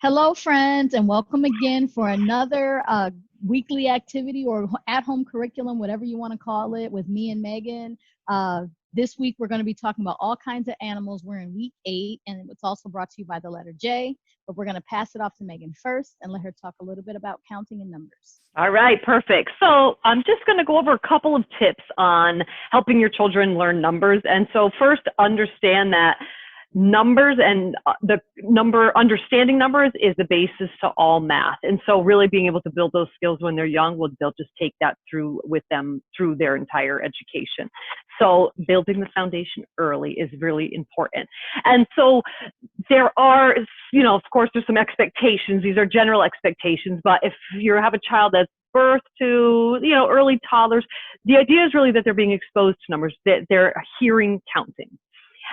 Hello, friends, and welcome again for another weekly activity or at-home curriculum, whatever you want to call it, with me and Megan. This week, we're going to be talking about all kinds of animals. We're in week 8, and it's also brought to you by the letter J. But we're going to pass it off to Megan first and let her talk a little bit about counting and numbers. All right, perfect. So I'm just going to go over a couple of tips on helping your children learn numbers. And so first, understand that numbers and understanding numbers is the basis to all math. And so really being able to build those skills when they're young, they'll just take that through with them through their entire education. So building the foundation early is really important. And so there are, of course, there's some expectations. These are general expectations, but if you have a child that's birth to, early toddlers, the idea is really that they're being exposed to numbers, that they're hearing counting.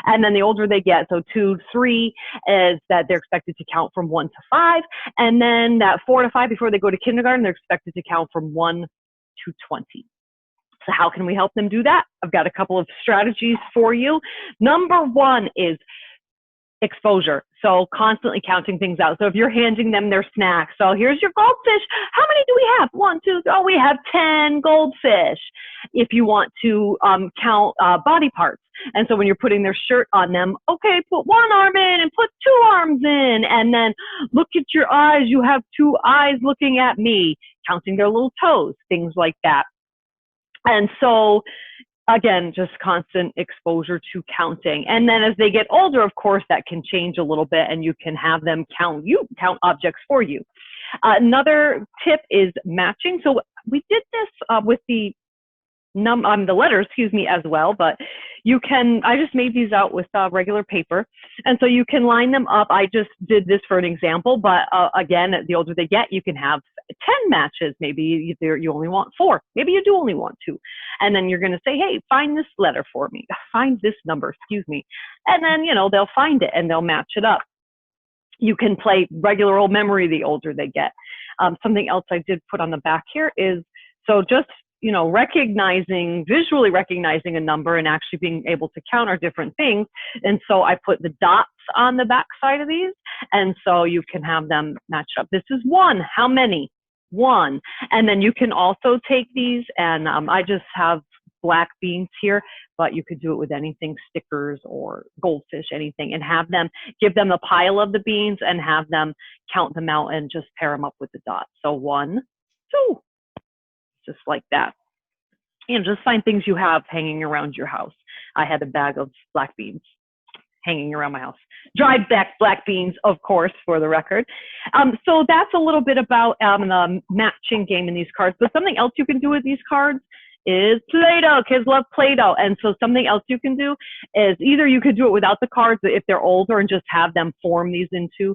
And then the older they get, so 2 to 3 is that they're expected to count from 1 to 5. And then that 4 to 5, before they go to kindergarten, they're expected to count from 1 to 20. So how can we help them do that? I've got a couple of strategies for you. Number 1 is exposure. So constantly counting things out. So if you're handing them their snacks, so here's your goldfish. How many do we have? 1, 2, 3. Oh, we have 10 goldfish. If you want to count body parts. And so when you're putting their shirt on them, okay, put 1 arm in and put 2 arms in. And then look at your eyes. You have 2 eyes looking at me, counting their little toes, things like that. And so again, just constant exposure to counting. And then as they get older, of course, that can change a little bit and you can have them count objects for you. Another tip is matching. So we did this with the letters, as well, but I just made these out with regular paper. And so you can line them up. I just did this for an example, but again, the older they get, you can have 10 matches. Maybe you only want 4. Maybe you do only want 2. And then you're going to say, hey, find this letter for me. Find this number, And then, they'll find it and they'll match it up. You can play regular old memory the older they get. Something else I did put on the back here is, so just visually recognizing a number and actually being able to count are different things. And so I put the dots on the back side of these. And so you can have them match up. This is 1. How many? 1. And then you can also take these and I just have black beans here, but you could do it with anything, stickers or goldfish, anything, and give them a pile of the beans and have them count them out and just pair them up with the dots. So 1, 2. Just like that. Just find things you have hanging around your house. I had a bag of black beans hanging around my house. Dried black beans, of course, for the record. So that's a little bit about the matching game in these cards. But something else you can do with these cards is Play-Doh. Kids love Play-Doh. And so something else you can do is either you could do it without the cards if they're older and just have them form these into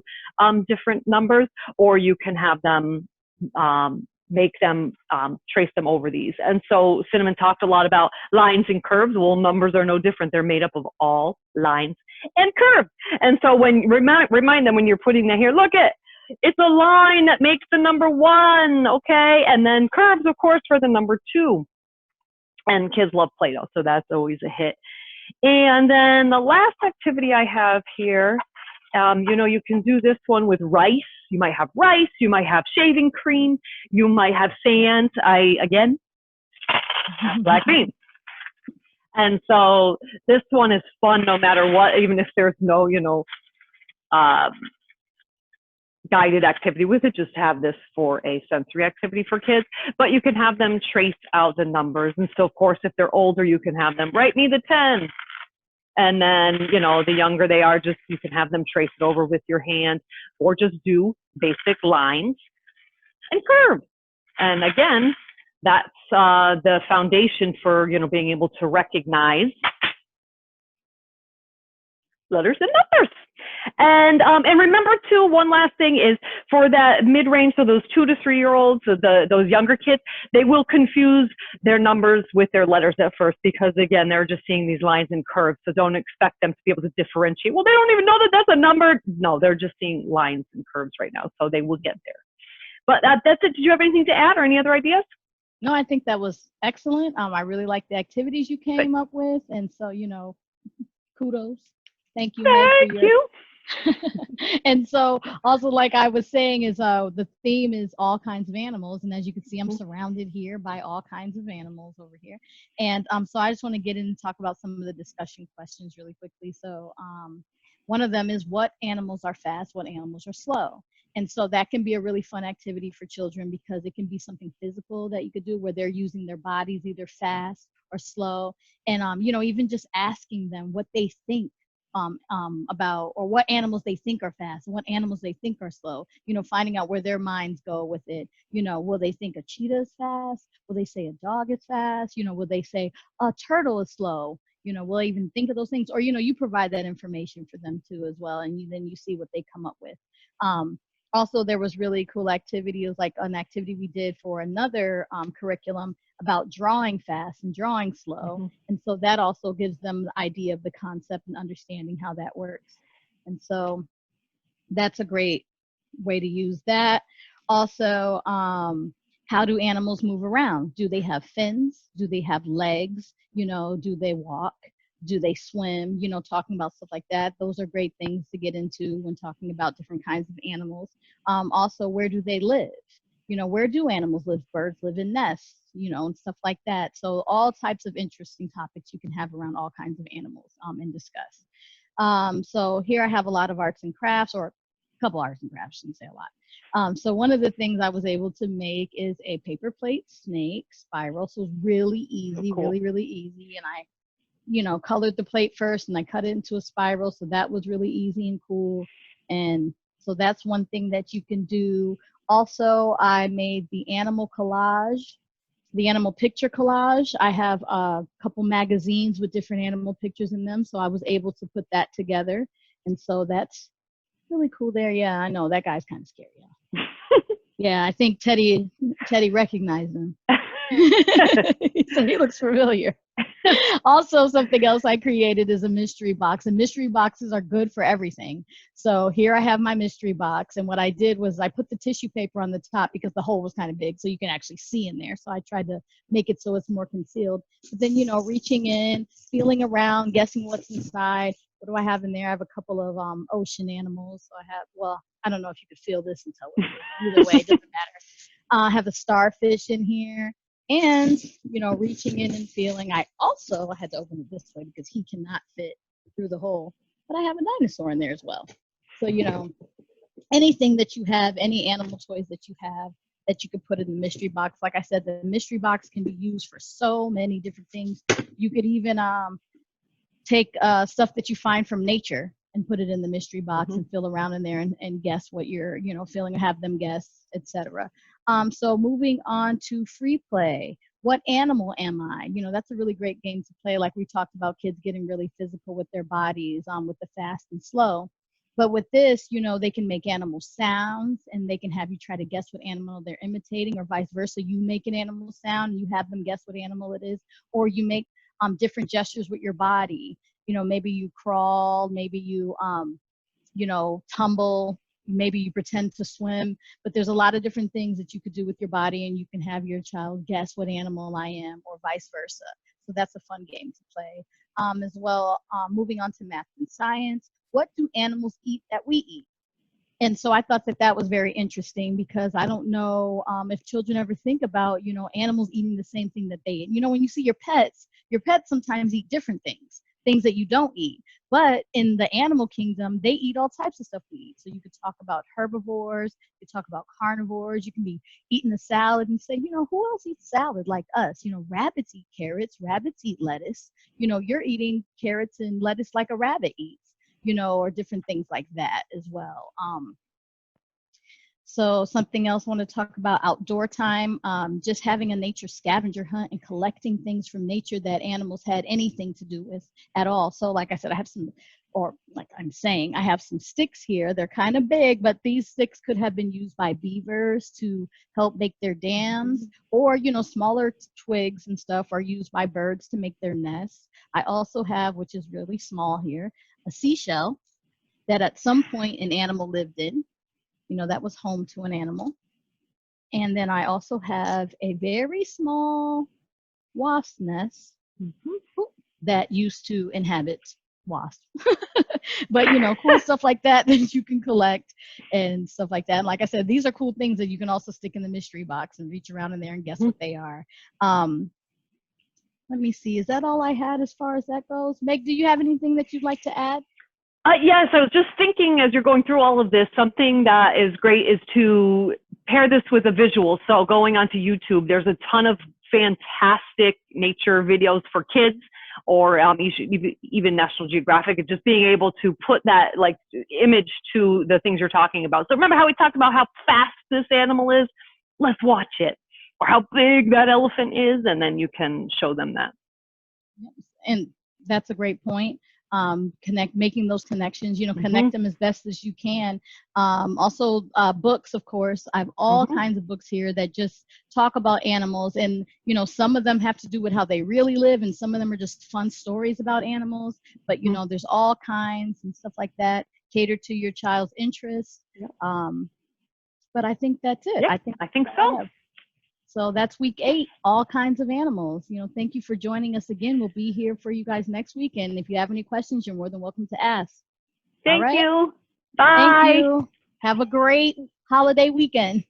different numbers, or you can have them make them trace them over these. And so Cinnamon talked a lot about lines and curves. Well, numbers are no different. They're made up of all lines and curves. And so when remind them when you're putting that here, it's a line that makes the number 1, okay? And then curves, of course, for the number 2. And kids love Play-Doh, so that's always a hit. And then the last activity I have here, you can do this one with rice. You might have rice, you might have shaving cream, you might have sand. Again, black beans. And so this one is fun no matter what, even if there's no, guided activity with it. Just have this for a sensory activity for kids. But you can have them trace out the numbers. And so, of course, if they're older, you can have them write me the 10. And then, the younger they are, you can have them trace it over with your hand or just do basic lines and curves. And again, that's the foundation for, being able to recognize letters and numbers. And remember too, one last thing is for that mid-range, so those 2 to 3-year-olds, those younger kids, they will confuse their numbers with their letters at first because again, they're just seeing these lines and curves. So don't expect them to be able to differentiate. Well, they don't even know that that's a number. No, they're just seeing lines and curves right now. So they will get there. But that's it. Did you have anything to add or any other ideas? No, I think that was excellent. I really like the activities you came up with. And so, kudos. Thank you, Meg, Thank you. And so also like I was saying is the theme is all kinds of animals, and as you can see I'm surrounded here by all kinds of animals over here. And so I just want to get in and talk about some of the discussion questions really quickly. So one of them is, what animals are fast, what animals are slow? And so that can be a really fun activity for children because it can be something physical that you could do where they're using their bodies either fast or slow. And you know, even just asking them what they think about, or what animals they think are fast and what animals they think are slow, you know, finding out where their minds go with it. You know, will they think a cheetah is fast? Will they say a dog is fast? You know, will they say a turtle is slow? You know, will they even think of those things? Or, you know, you provide that information for them too as well, and then you see what they come up with. um, Also, there was really cool activity. It was like an activity we did for another curriculum about drawing fast and drawing slow. And so that also gives them the idea of the concept and understanding how that works. And so that's a great way to use that. Also, how do animals move around? Do they have fins? Do they have legs? You know, do they walk? Do they swim? You know, talking about stuff like that. Those are great things to get into when talking about different kinds of animals. Also, where do they live? You know, where do animals live? Birds live in nests, you know, and stuff like that. So all types of interesting topics you can have around all kinds of animals and discuss. So here I have a lot of arts and crafts, or a couple arts and crafts, shouldn't say a lot. So one of the things I was able to make is a paper plate snake spiral. So it's really easy, cool. really easy. And I, you know, colored the plate first and I cut it into a spiral. So that was really easy and cool. And so that's one thing that you can do. Also, I made the animal collage, the animal picture collage. I have a couple magazines with different animal pictures in them. So I was able to put that together. And so that's really cool there. Yeah, I know that guy's kind of scary. Yeah. Yeah, I think Teddy recognized him. He said he looks familiar. Also, something else I created is a mystery box, and mystery boxes are good for everything. So here I have my mystery box, and what I did was I put the tissue paper on the top because the hole was kind of big, so you can actually see in there. So I tried to make it so it's more concealed. But then, you know, reaching in, feeling around, guessing what's inside. What do I have in there? I have a couple of ocean animals. So I have, well, I don't know if you could feel this and tell what it is. Either way, it doesn't matter. I have a starfish in here. And, you know, reaching in and feeling. I also had to open it this way because he cannot fit through the hole. But I have a dinosaur in there as well. So, you know, anything that you have, any animal toys that you have that you could put in the mystery box. Like I said, the mystery box can be used for so many different things. You could even take stuff that you find from nature and put it in the mystery box and feel around in there and guess what you're, you know, feeling, have them guess, etc. So moving on to free play. What animal am I? You know, that's a really great game to play. Like we talked about, kids getting really physical with their bodies, with the fast and slow. But with this, you know, they can make animal sounds and they can have you try to guess what animal they're imitating, or vice versa. You make an animal sound and you have them guess what animal it is, or you make different gestures with your body. You know, maybe you crawl, maybe you know, tumble, maybe you pretend to swim. But there's a lot of different things that you could do with your body, and you can have your child guess what animal I am, or vice versa. So that's a fun game to play. As well, moving on to math and science. What do animals eat that we eat? And so I thought that that was very interesting because I don't know if children ever think about, you know, animals eating the same thing that they eat. You know, when you see your pets sometimes eat different things, things that you don't eat. But in the animal kingdom, they eat all types of stuff we eat. So you could talk about herbivores, you could talk about carnivores, you can be eating a salad and say, you know, who else eats salad like us? You know, rabbits eat carrots, rabbits eat lettuce. You know, you're eating carrots and lettuce like a rabbit eats, you know, or different things like that as well. So something else I want to talk about, outdoor time, just having a nature scavenger hunt and collecting things from nature that animals had anything to do with at all. So like I said, I have some, or like I'm saying, I have some sticks here. They're kind of big, but these sticks could have been used by beavers to help make their dams, or, you know, smaller twigs and stuff are used by birds to make their nests. I also have, which is really small here, a seashell that at some point an animal lived in. You know, that was home to an animal. And then I also have a very small wasp nest that used to inhabit wasp. But cool stuff like that that you can collect and stuff like that. And like I said, these are cool things that you can also stick in the mystery box and reach around in there and guess what they are. Let me see. Is that all I had as far as that goes? Meg, do you have anything that you'd like to add? Yes, I was just thinking as you're going through all of this, something that is great is to pair this with a visual. So going onto YouTube, there's a ton of fantastic nature videos for kids, or even National Geographic, and just being able to put that like image to the things you're talking about. So remember how we talked about how fast this animal is? Let's watch it. Or how big that elephant is, and then you can show them that. And that's a great point. Making those connections, connect them as best as you can. Also, books, of course. I have all kinds of books here that just talk about animals, and some of them have to do with how they really live, and some of them are just fun stories about animals. But there's all kinds and stuff like that. Cater to your child's interests. Yep. But I think that's it. Yep, I think so. So that's week 8, all kinds of animals. Thank you for joining us again. We'll be here for you guys next week. And if you have any questions, you're more than welcome to ask. Thank you. Bye. Thank you. Have a great holiday weekend.